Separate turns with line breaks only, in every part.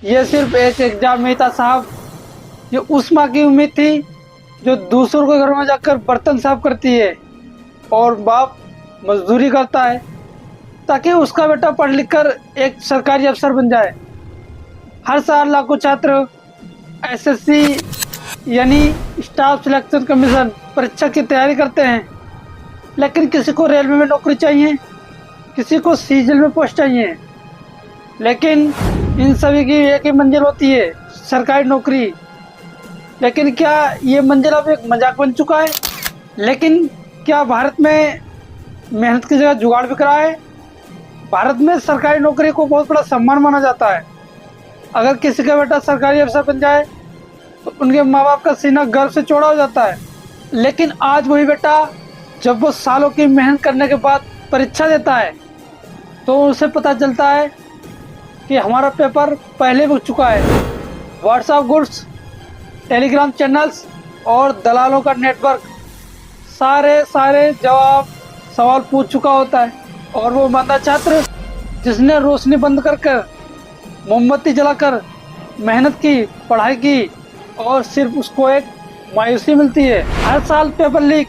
ये सिर्फ एक एग्जाम में था साहब। ये उस माँ की उम्मीद थी जो दूसरों के घर में जाकर बर्तन साफ करती है और बाप मजदूरी करता है ताकि उसका बेटा पढ़ लिख कर एक सरकारी अफसर बन जाए। हर साल लाखों छात्र एसएससी यानी स्टाफ सिलेक्शन कमीशन परीक्षा की तैयारी करते हैं, लेकिन किसी को रेलवे में नौकरी चाहिए, किसी को सीजल में पोस्ट चाहिए, लेकिन इन सभी की एक ही मंजिल होती है, सरकारी नौकरी। लेकिन क्या ये मंजिल अब एक मजाक बन चुका है? लेकिन क्या भारत में मेहनत की जगह जुगाड़ बिक रहा है? भारत में सरकारी नौकरी को बहुत बड़ा सम्मान माना जाता है। अगर किसी का बेटा सरकारी अफसर बन जाए तो उनके माँ बाप का सीना गर्व से चौड़ा हो जाता है। लेकिन आज वही बेटा जब वो सालों की मेहनत करने के बाद परीक्षा देता है तो उसे पता चलता है कि हमारा पेपर पहले बिक चुका है। व्हाट्सएप ग्रुप्स, टेलीग्राम चैनल्स और दलालों का नेटवर्क सारे जवाब सवाल पूछ चुका होता है, और वो ईमानदार छात्र जिसने रोशनी बंद कर कर मोमबत्ती जलाकर मेहनत की, पढ़ाई की, और सिर्फ उसको एक मायूसी मिलती है। हर साल पेपर लीक,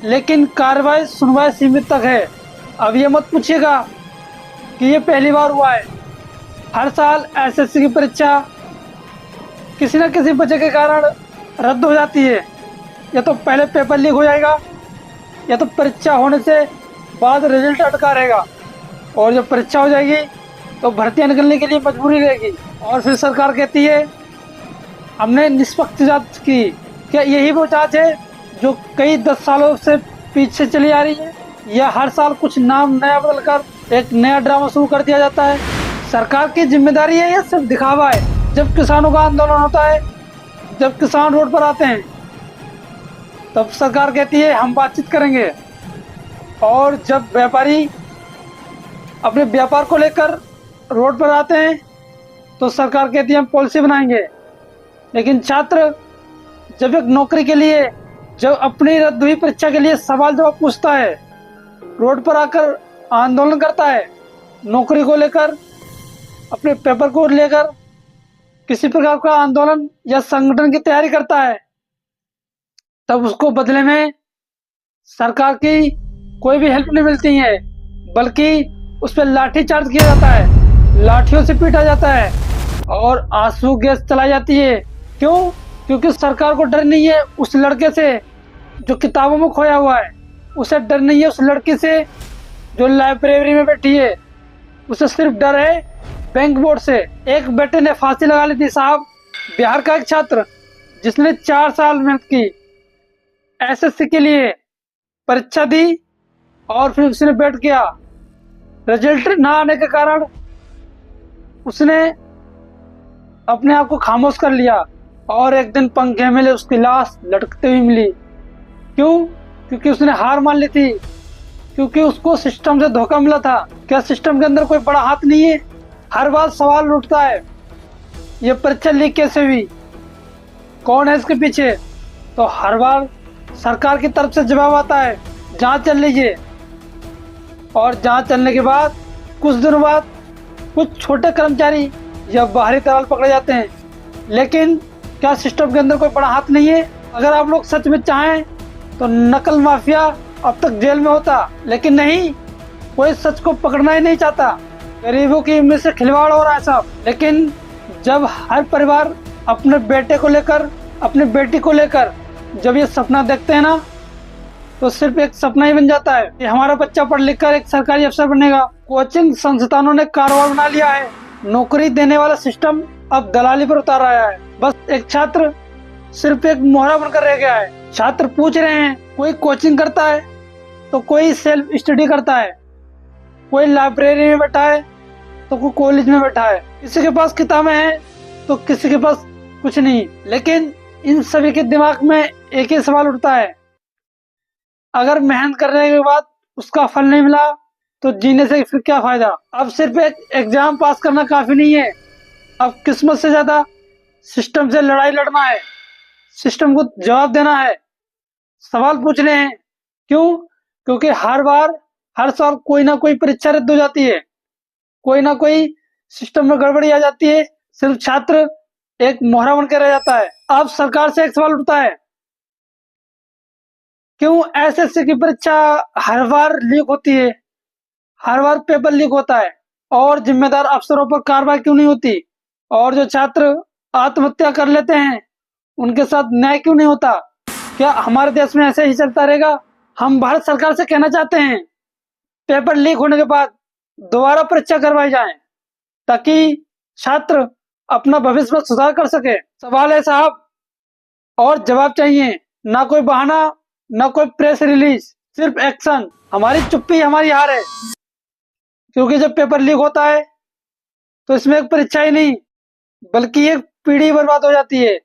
लेकिन कार्रवाई सुनवाई सीमित तक है। अब ये मत पूछिएगा कि ये पहली बार हुआ है। हर साल एसएससी की परीक्षा किसी न किसी वजह के कारण रद्द हो जाती है। या तो पहले पेपर लीक हो जाएगा, या तो परीक्षा होने से बाद रिजल्ट अटका रहेगा, और जब परीक्षा हो जाएगी तो भर्तियां निकलने के लिए मजबूरी रहेगी। और फिर सरकार कहती है हमने निष्पक्ष जांच की। क्या यही वो जांच है जो कई 10 सालों से पीछे चली आ रही है, या हर साल कुछ नाम नया बदलकर एक नया ड्रामा शुरू कर दिया जाता है? सरकार की जिम्मेदारी है या सिर्फ दिखावा है? जब किसानों का आंदोलन होता है, जब किसान रोड पर आते हैं, तब सरकार कहती है हम बातचीत करेंगे, और जब व्यापारी अपने व्यापार को लेकर रोड पर आते हैं तो सरकार कहती है हम पॉलिसी बनाएंगे। लेकिन छात्र जब एक नौकरी के लिए, जब अपनी रद्द हुई परीक्षा के लिए सवाल जवाब पूछता है, रोड पर आकर आंदोलन करता है, नौकरी को लेकर, अपने पेपर को लेकर किसी प्रकार का आंदोलन या संगठन की तैयारी करता है, तब उसको बदले में सरकार की कोई भी हेल्प नहीं मिलती है, बल्कि उस पर लाठी चार्ज किया जाता है, लाठियों से पीटा जाता है और आंसू गैस चलाई जाती है। क्यों? क्योंकि सरकार को डर नहीं है उस लड़के से जो किताबों में खोया हुआ है, उसे डर नहीं है उस लड़की से जो लाइब्रेरी में बैठी है, उसे सिर्फ डर है बैंक बोर्ड से। एक बेटे ने फांसी लगा ली थी साहब, बिहार का एक छात्र जिसने 4 साल मेहनत की, एसएससी के लिए परीक्षा दी, और फिर उसने बैठ गया। रिजल्ट ना आने के कारण उसने अपने आप को खामोश कर लिया, और एक दिन पंखे में उसकी लाश लटकते हुई मिली। क्यों? क्योंकि उसने हार मान ली थी, क्योंकि उसको सिस्टम से धोखा मिला था। क्या सिस्टम के अंदर कोई बड़ा हाथ नहीं है? हर बार सवाल उठता है ये परीक्षा लीक कैसे हुई, कौन है इसके पीछे? तो हर बार सरकार की तरफ से जवाब आता है जांच चल लीजिए, और जांच चलने के बाद कुछ दिनों बाद कुछ छोटे कर्मचारी या बाहरी दलाल पकड़े जाते हैं। लेकिन क्या सिस्टम के अंदर कोई बड़ा हाथ नहीं है? अगर आप लोग सच में चाहें तो नकल माफिया अब तक जेल में होता, लेकिन नहीं, कोई सच को पकड़ना ही नहीं चाहता। गरीबों की उम्मीद से खिलवाड़ हो रहा है साहब। लेकिन जब हर परिवार अपने बेटे को लेकर, अपनी बेटी को लेकर जब ये सपना देखते हैं ना, तो सिर्फ एक सपना ही बन जाता है कि हमारा बच्चा पढ़ लिख कर एक सरकारी अफसर बनेगा। कोचिंग संस्थानों ने कारोबार बना लिया है, नौकरी देने वाला सिस्टम अब दलाली पर उतार आया है। बस एक छात्र सिर्फ एक मोहरा बनकर रह गया है। छात्र पूछ रहे हैं, कोई कोचिंग करता है तो कोई सेल्फ स्टडी करता है, कोई लाइब्रेरी में बैठा है तो कोई कॉलेज में बैठा है, किसी के पास किताबें हैं तो किसी के पास कुछ नहीं। लेकिन इन सभी के दिमाग में एक ही सवाल उठता है, अगर मेहनत करने के बाद उसका फल नहीं मिला तो जीने से फिर क्या फायदा? अब सिर्फ एक एग्जाम पास करना काफी नहीं है, अब किस्मत से ज्यादा सिस्टम से लड़ाई लड़ना है, सिस्टम को जवाब देना है, सवाल पूछने हैं। क्यों? क्योंकि हर बार, हर साल कोई ना कोई परीक्षा रद्द हो जाती है, कोई ना कोई सिस्टम में गड़बड़ी आ जाती है, सिर्फ छात्र एक मोहरा बन के रह जाता है। अब सरकार से एक सवाल उठता है, क्यों एसएससी की परीक्षा हर बार लीक होती है, हर बार पेपर लीक होता है और जिम्मेदार अफसरों पर कार्रवाई क्यों नहीं होती, और जो छात्र आत्महत्या कर लेते हैं उनके साथ न्याय क्यों नहीं होता? क्या हमारे देश में ऐसे ही चलता रहेगा? हम भारत सरकार से कहना चाहते हैं, पेपर लीक होने के बाद दोबारा परीक्षा करवाई जाए ताकि छात्र अपना भविष्य में सुधार कर सके। सवाल है साहब, और जवाब चाहिए, ना कोई बहाना, ना कोई प्रेस रिलीज, सिर्फ एक्शन। हमारी चुप्पी हमारी हार है, क्योंकि जब पेपर लीक होता है तो इसमें एक परीक्षा ही नहीं बल्कि एक पीढ़ी बर्बाद हो जाती है,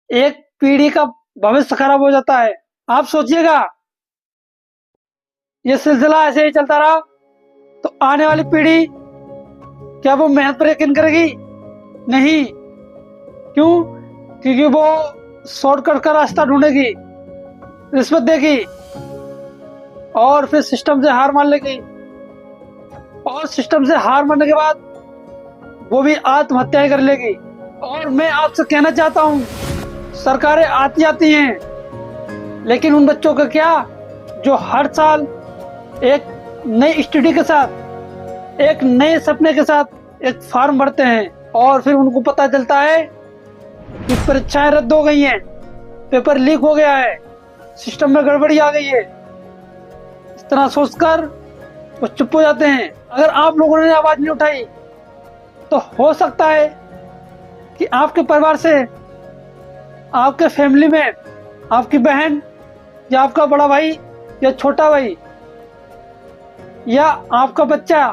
एक पीढ़ी का भविष्य खराब हो जाता है। आप सोचिएगा, ये सिलसिला ऐसे ही चलता रहा तो आने वाली पीढ़ी क्या वो मेहनत पर यकीन करेगी? नहीं। क्यों? क्योंकि वो शॉर्टकट का रास्ता ढूंढेगी, रिश्वत देगी और फिर सिस्टम से हार मान लेगी, और सिस्टम से हार मानने के बाद वो भी आत्महत्या कर लेगी। और मैं आपसे कहना चाहता हूं, सरकारें आती आती हैं, लेकिन उन बच्चों का क्या जो हर साल एक नई स्टडी के साथ, एक नए सपने के साथ एक फॉर्म भरते हैं और फिर उनको पता चलता है कि परीक्षाएं रद्द हो गई हैं, पेपर लीक हो गया है, सिस्टम में गड़बड़ी आ गई है। इस तरह सोचकर वो चुप हो जाते हैं। अगर आप लोगों ने आवाज नहीं उठाई तो हो सकता है कि आपके परिवार से, आपके फैमिली में आपकी बहन या आपका बड़ा भाई या छोटा भाई या आपका बच्चा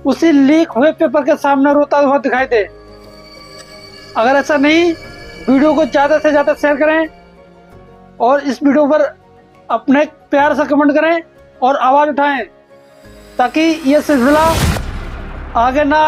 उसी लीक हुए पेपर के सामने रोता हुआ दिखाई दे। अगर ऐसा नहीं, वीडियो को ज्यादा से ज्यादा शेयर करें और इस वीडियो पर अपने प्यार से कमेंट करें और आवाज उठाएं ताकि ये सिलसिला आगे ना आए।